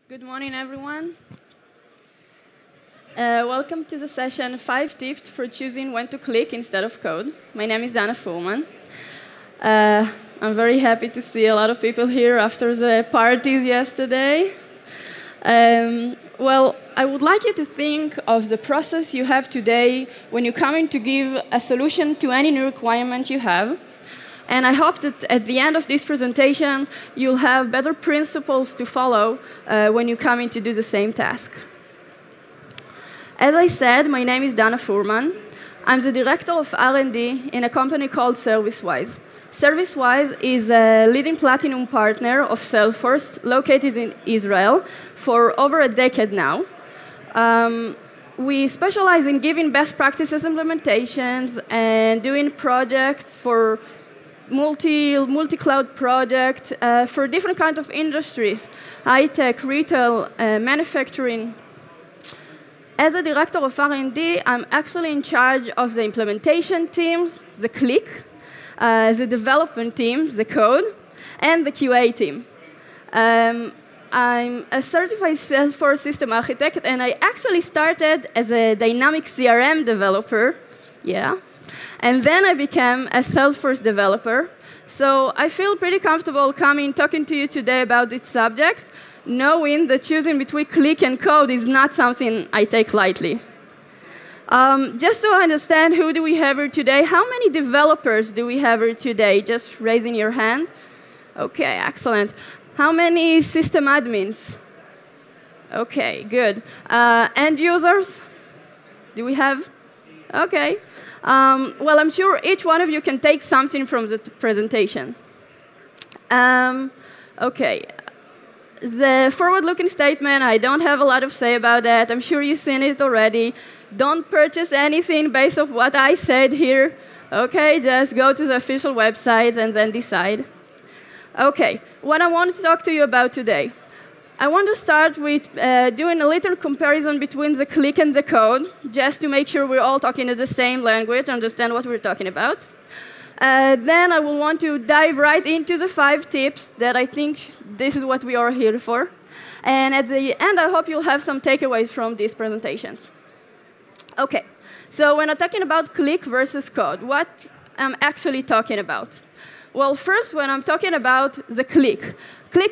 Good morning, everyone. Welcome to the session 5 tips for choosing when to click instead of code. My name is Dana Fuhrman. I'm very happy to see a lot of people here after the parties yesterday. Well, I would like you to think of the process you have today when you're coming to give a solution to any new requirement you have. And I hope that at the end of this presentation, you'll have better principles to follow when you're coming to do the same task. As I said, my name is Dana Fuhrman. I'm the director of R&D in a company called ServiceWise. ServiceWise is a leading platinum partner of Salesforce, located in Israel, for over a decade now. We specialize in giving best practices implementations and doing projects for multi-cloud project for different kinds of industries, high-tech, retail, manufacturing. As a director of R&D, I'm actually in charge of the implementation teams, the click, the development teams, the code, and the QA team. I'm a certified Salesforce system architect, and I actually started as a dynamic CRM developer. Yeah. And then I became a Salesforce developer. So I feel pretty comfortable talking to you today about this subject, knowing that choosing between click and code is not something I take lightly. Just to understand, who do we have here today? How many developers do we have here today? Just raising your hand. OK, excellent. How many system admins? OK, good. End users? Do we have? OK. Well, I'm sure each one of you can take something from the presentation. OK. The forward-looking statement, I don't have a lot to say about that. I'm sure you've seen it already. Don't purchase anything based on what I said here. OK, just go to the official website and then decide. OK, what I want to talk to you about today. I want to start with doing a little comparison between the click and the code, just to make sure we're all talking the same language, understand what we're talking about. Then I will want to dive right into the 5 tips that I think this is what we are here for. And at the end, I hope you'll have some takeaways from these presentations. OK, so when I'm talking about click versus code, what I'm actually talking about? Well, first, when I'm talking about the click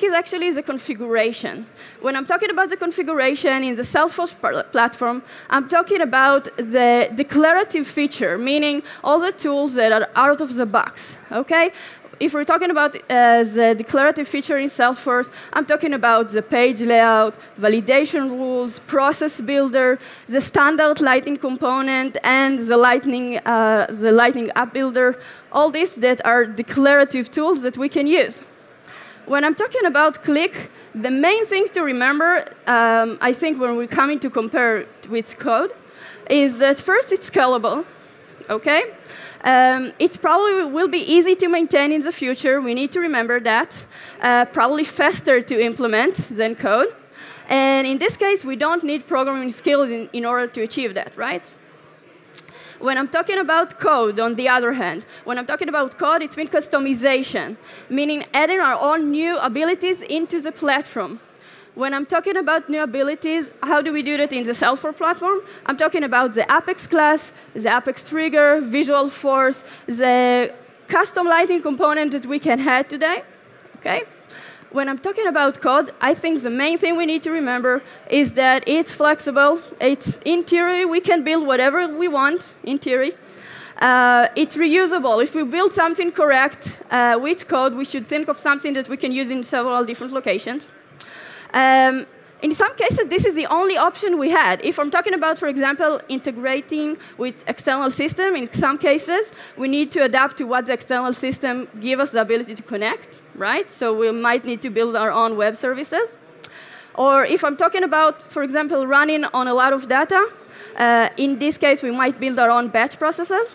is actually the configuration. When I'm talking about the configuration in the Salesforce platform, I'm talking about the declarative feature, meaning all the tools that are out of the box. Okay? If we're talking about the declarative feature in Salesforce, I'm talking about the page layout, validation rules, process builder, the standard Lightning component, and the Lightning app builder, all these that are declarative tools that we can use. When I'm talking about click, the main thing to remember, I think when we're coming to compare it with code, is that first it's scalable. Okay? It probably will be easy to maintain in the future. We need to remember that. Probably faster to implement than code. And in this case, we don't need programming skills in order to achieve that, right? When I'm talking about code, on the other hand, when I'm talking about code, it means customization, meaning adding our own new abilities into the platform. When I'm talking about new abilities, how do we do that in the Salesforce platform? I'm talking about the Apex class, the Apex trigger, visual force, the custom lighting component that we can add today. Okay? When I'm talking about code, I think the main thing we need to remember is that it's flexible. In theory, we can build whatever we want, in theory. It's reusable. If we build something correct with code, we should think of something that we can use in several different locations. In some cases, this is the only option we had. If I'm talking about, for example, integrating with external system, in some cases, we need to adapt to what the external system gives us the ability to connect, right? So we might need to build our own web services. Or if I'm talking about, for example, running on a lot of data, in this case, we might build our own batch processes.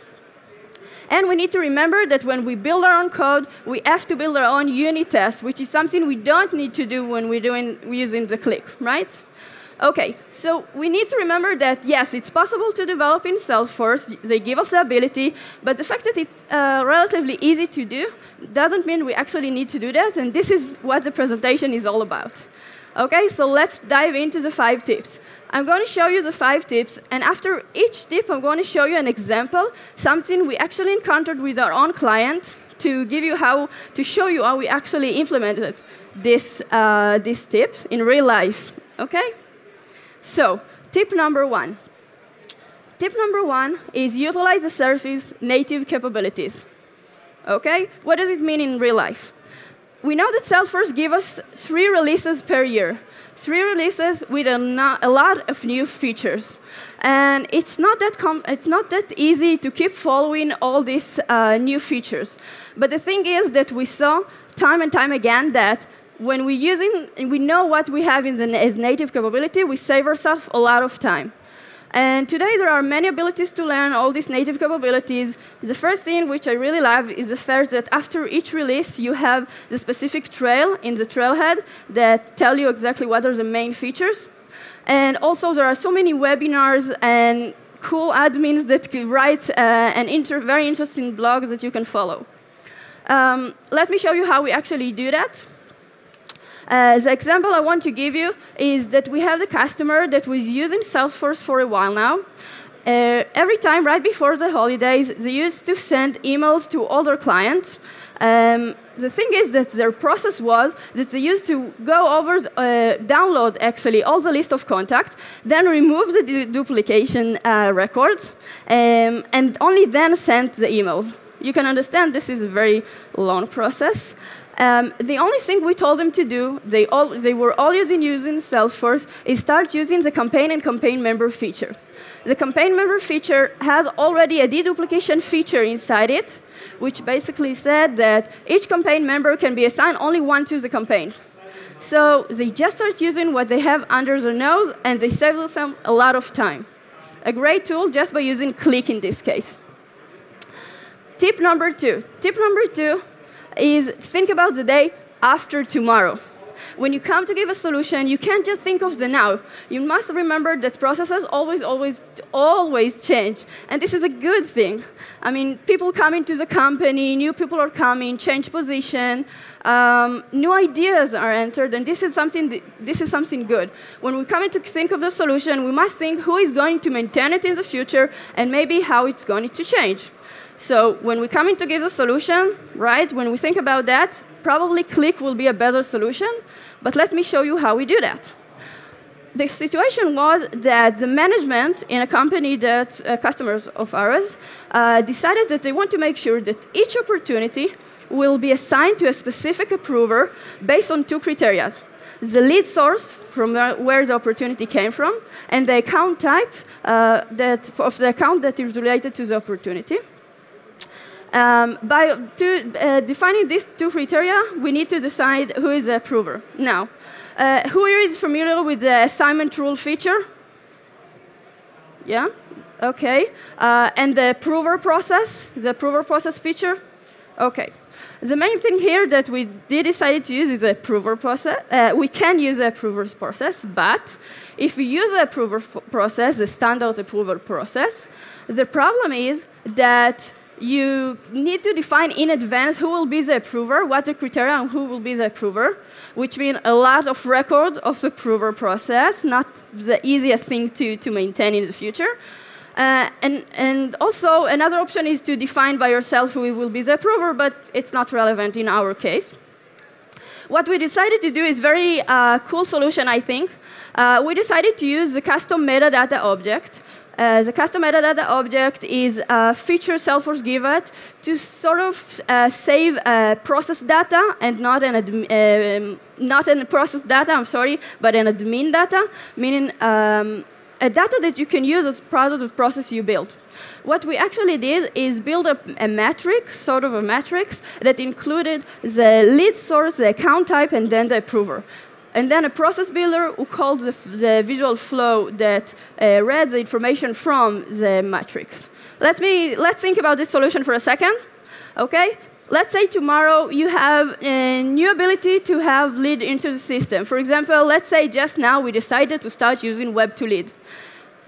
And we need to remember that when we build our own code, we have to build our own unit test, which is something we don't need to do when we're using the click, right? OK, so we need to remember that, yes, it's possible to develop in Salesforce. They give us the ability. But the fact that it's relatively easy to do doesn't mean we actually need to do that. And this is what the presentation is all about. Okay, so let's dive into the 5 tips. I'm going to show you the 5 tips, and after each tip, I'm going to show you an example, something we actually encountered with our own client, to show you how we actually implemented this tip in real life. Okay? So, tip number 1. Tip number 1 is utilize the service's native capabilities. Okay? What does it mean in real life? We know that Salesforce gives us 3 releases per year. 3 releases with a lot of new features. And it's not that easy to keep following all these new features. But the thing is that we saw time and time again that when we know what we have as native capability, we save ourselves a lot of time. And today there are many abilities to learn all these native capabilities. The first thing which I really love is the fact that after each release you have the specific trail in the trailhead that tell you exactly what are the main features. And also there are so many webinars and cool admins that write very interesting blogs that you can follow. Let me show you how we actually do that. The example I want to give you is that we have the customer that was using Salesforce for a while now. Every time, right before the holidays, they used to send emails to all their clients. The thing is that their process was that they used to go over, download actually all the list of contacts, then remove the duplication records, and only then send the emails. You can understand this is a very long process. The only thing we told them to do, they were all using Salesforce, is start using the campaign and campaign member feature. The campaign member feature has already a deduplication feature inside it, which basically said that each campaign member can be assigned only one to the campaign. So they just start using what they have under their nose, and they save themselves a lot of time. A great tool just by using Click in this case. Tip number 2. Tip number 2 is think about the day after tomorrow. When you come to give a solution, you can't just think of the now. You must remember that processes always change. And this is a good thing. I mean, people come into the company, new people are coming, change position, new ideas are entered, and this is something good. When we come in to think of the solution, we must think who is going to maintain it in the future and maybe how it's going to change. So when we come in to give a solution, right, when we think about that, probably Click will be a better solution, but let me show you how we do that. The situation was that the management in a company that customers of ours decided that they want to make sure that each opportunity will be assigned to a specific approver based on 2 criteria. The lead source from where the opportunity came from, and the account type of the account that is related to the opportunity. By defining these 2 criteria, we need to decide who is the approver. Now, who here is familiar with the assignment rule feature? Yeah? OK. And the approver process feature? OK. The main thing here that we decided to use is the approver process. We can use the approver process, but if we use the approver process, the standard approver process, the problem is that you need to define in advance who will be the approver, what the criteria, and who will be the approver, which means a lot of record of the approver process, not the easiest thing to maintain in the future. And also, another option is to define by yourself who will be the approver, but it's not relevant in our case. What we decided to do is a very cool solution, I think. We decided to use the custom metadata object. The custom metadata object is a feature Salesforce gives it to sort of save process data and not in process data, I'm sorry, but in admin data, meaning a data that you can use as part of the process you build. What we actually did is build a matrix, sort of a matrix, that included the lead source, the account type, and then the approver. And then a process builder who called the visual flow that read the information from the matrix. Let's think about this solution for a second. Okay? Let's say tomorrow you have a new ability to have lead into the system. For example, let's say just now we decided to start using web to lead.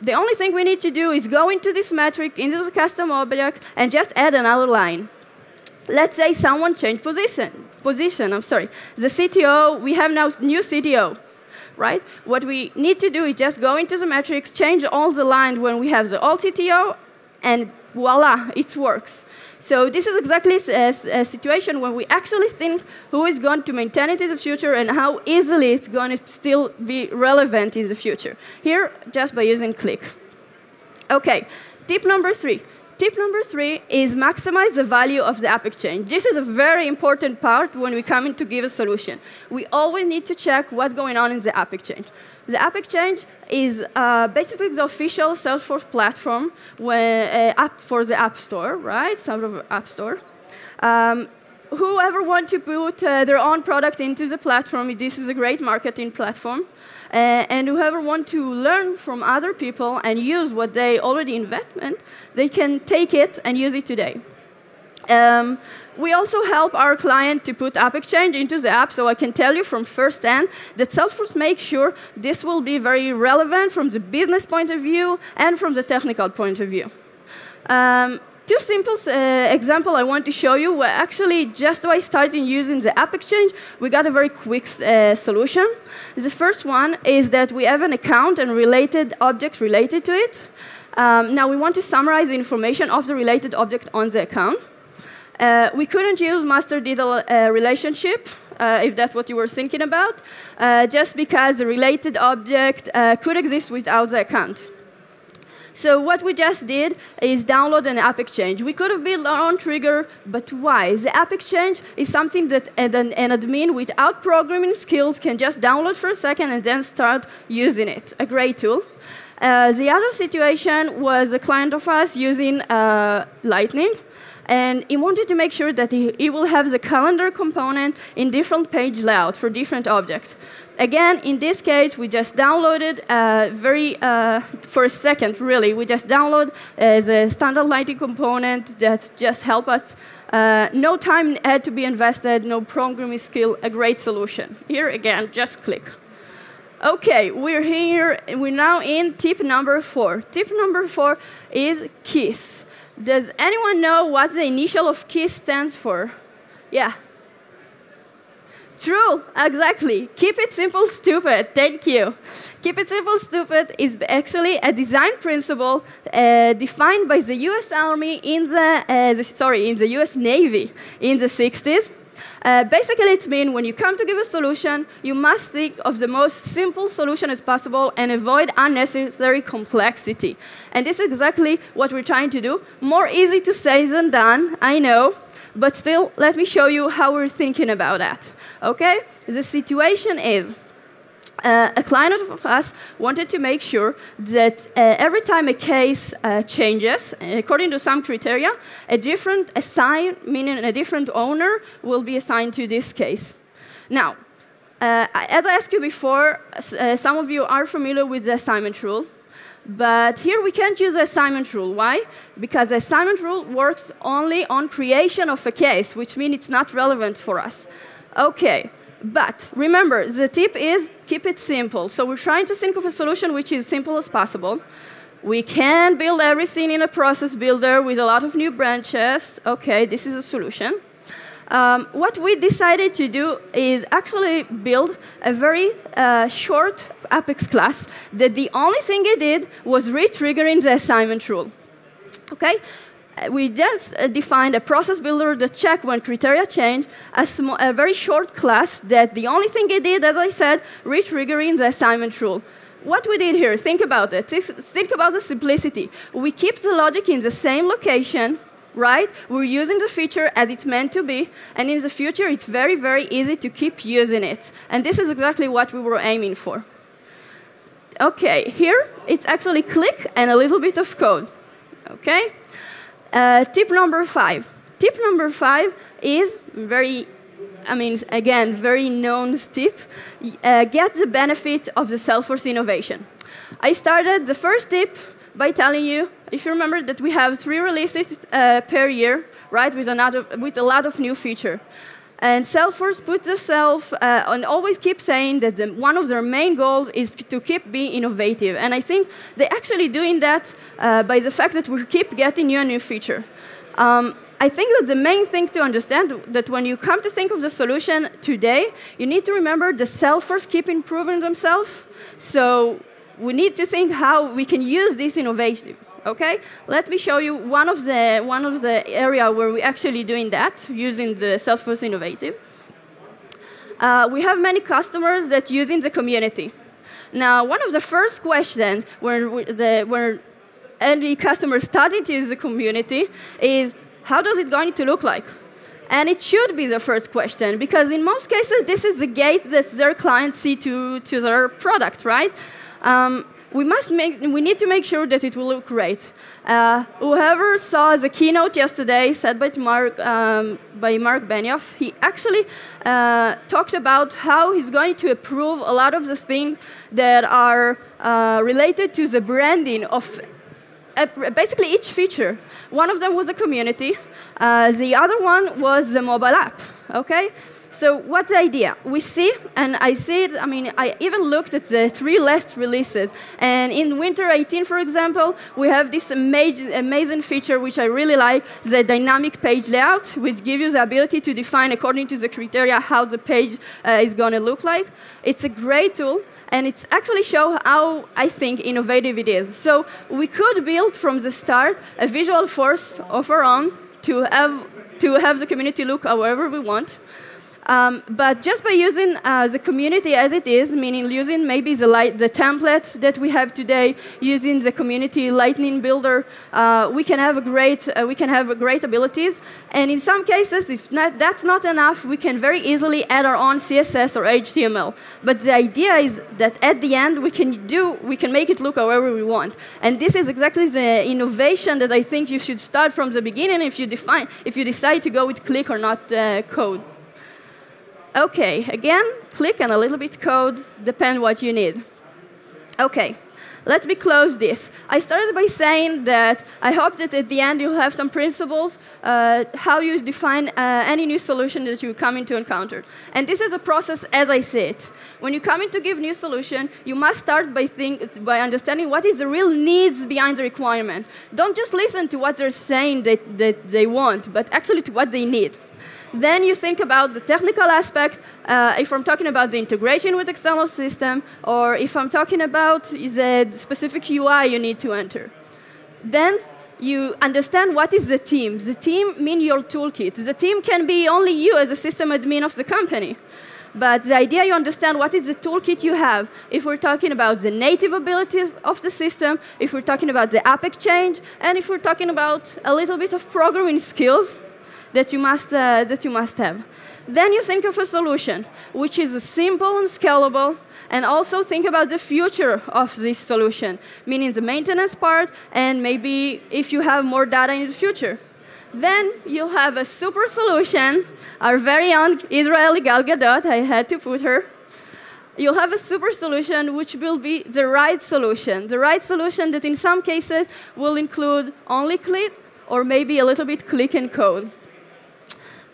The only thing we need to do is go into this metric, into the custom object, and just add another line. Let's say someone changed position. The CTO, we have now new CTO. right? What we need to do is just go into the metrics, change all the lines when we have the old CTO, and voila, it works. So this is exactly a situation where we actually think who is going to maintain it in the future and how easily it's going to still be relevant in the future. Here, just by using click. OK, tip number 3. Tip number 3 is maximize the value of the AppExchange. This is a very important part when we come in to give a solution. We always need to check what's going on in the AppExchange. The AppExchange is basically the official Salesforce platform app for the App Store, right? Sort of App Store. Whoever wants to put their own product into the platform, this is a great marketing platform. And whoever wants to learn from other people and use what they already invented, they can take it and use it today. We also help our client to put AppExchange into the app, so I can tell you from first-hand that Salesforce makes sure this will be very relevant from the business point of view and from the technical point of view. Two simple examples I want to show you were actually just by starting using the AppExchange, we got a very quick solution. The first one is that we have an account and related objects related to it. Now we want to summarize the information of the related object on the account. We couldn't use master-detail relationship, if that's what you were thinking about, just because the related object could exist without the account. So what we just did is download an AppExchange. We could have built our own trigger, but why? The AppExchange is something that an admin without programming skills can just download for a second and then start using it. A great tool. The other situation was a client of us using Lightning. And he wanted to make sure that he will have the calendar component in different page layout for different objects. Again, in this case, we just downloaded for a second, really. We just download the standard Lightning component that just help us. No time had to be invested, no programming skill, a great solution. Here, again, just click. OK, we're here. We're now in tip number 4. Tip number 4 is KISS. Does anyone know what the initial of KISS stands for? Yeah. True, exactly. Keep it simple, stupid. Thank you. Keep it simple, stupid is actually a design principle defined by the U.S. Army in the U.S. Navy in the 60s. Basically, it means when you come to give a solution, you must think of the most simple solution as possible and avoid unnecessary complexity. And this is exactly what we're trying to do. More easy to say than done, I know. But still, let me show you how we're thinking about that. OK? The situation is a client of us wanted to make sure that every time a case changes, according to some criteria, a different meaning a different owner, will be assigned to this case. Now, as I asked you before, some of you are familiar with the assignment rule. But here we can't use the assignment rule. Why? Because the assignment rule works only on creation of a case, which means it's not relevant for us. OK. But remember, the tip is keep it simple. So we're trying to think of a solution which is simple as possible. We can build everything in a process builder with a lot of new branches. OK, this is a solution. What we decided to do is actually build a very short Apex class that the only thing it did was re-triggering the assignment rule. OK? We just defined a process builder that checked when criteria change, a very short class that the only thing it did, as I said, re-triggering the assignment rule. What we did here, think about it. Think about the simplicity. We keep the logic in the same location, right? We're using the feature as it's meant to be, and in the future, it's very, very easy to keep using it. And this is exactly what we were aiming for. OK, here, it's actually click and a little bit of code. OK? Tip number 5. Tip number 5 is very known tip. Get the benefit of the Salesforce innovation. I started the first tip by telling you, if you remember, that we have 3 releases per year, right, with a lot of new features. And Salesforce puts itself and always keeps saying that one of their main goals is to keep being innovative. And I think they're actually doing that by the fact that we keep getting new and new features. I think that the main thing to understand that when you come to think of the solution today, you need to remember the Salesforce keep improving themselves. So we need to think how we can use this innovation. Okay, let me show you one of the area where we're actually doing that using the Salesforce Innovative. We have many customers that using the community. Now, one of the first questions when any customer starting to use the community is, how does it going to look like? And it should be the first question, because in most cases, this is the gate that their clients see to their product, right? We need to make sure that it will look great. Whoever saw the keynote yesterday, said by Mark Benioff, he actually talked about how he's going to approve a lot of the things that are related to the branding of basically each feature. One of them was a community. The other one was the mobile app. Okay? So what's the idea? We see, and I see it, I even looked at the 3 last releases. And in Winter 18, for example, we have this amazing feature, which I really like, the dynamic page layout, which gives you the ability to define, according to the criteria, how the page is going to look like. It's a great tool. And it actually shows how, I think, innovative it is. So we could build from the start a visual force of our own to have the community look however we want. But just by using the community as it is, meaning using maybe the template that we have today, using the community lightning builder, we can have great abilities. And in some cases, if that's not enough, we can very easily add our own CSS or HTML. But the idea is that at the end, we can make it look however we want. And this is exactly the innovation that I think you should start from the beginning if you decide to go with click or not code. Okay, again, click and a little bit code, depend what you need. Okay, let me close this. I started by saying that I hope that at the end you'll have some principles, how you define any new solution that you come in to encounter. And this is a process as I see it. When you come in to give new solution, you must start by understanding what is the real needs behind the requirement. Don't just listen to what they're saying that they want, but actually to what they need. Then you think about the technical aspect, if I'm talking about the integration with external system, or if I'm talking about the specific UI you need to enter. Then you understand what is the team. The team means your toolkit. The team can be only you as a system admin of the company. But the idea you understand what is the toolkit you have. If we're talking about the native abilities of the system, if we're talking about the AppExchange, and if we're talking about a little bit of programming skills, that you must have. Then you think of a solution, which is simple and scalable, and also think about the future of this solution, meaning the maintenance part, and maybe if you have more data in the future. Then you'll have a super solution, our very own Israeli Gal Gadot, I had to put her. You'll have a super solution which will be the right solution that in some cases will include only click, or maybe a little bit click and code.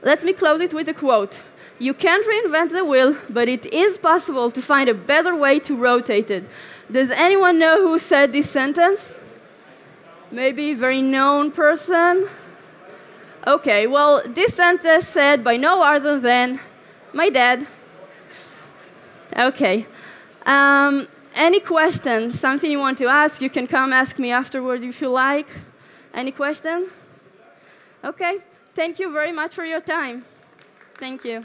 Let me close it with a quote. You can't reinvent the wheel, but it is possible to find a better way to rotate it. Does anyone know who said this sentence? Maybe a very known person? Okay, well, this sentence said by no other than my dad. Okay. Any questions? Something you want to ask? You can come ask me afterward if you like. Any question? Okay. Thank you very much for your time. Thank you.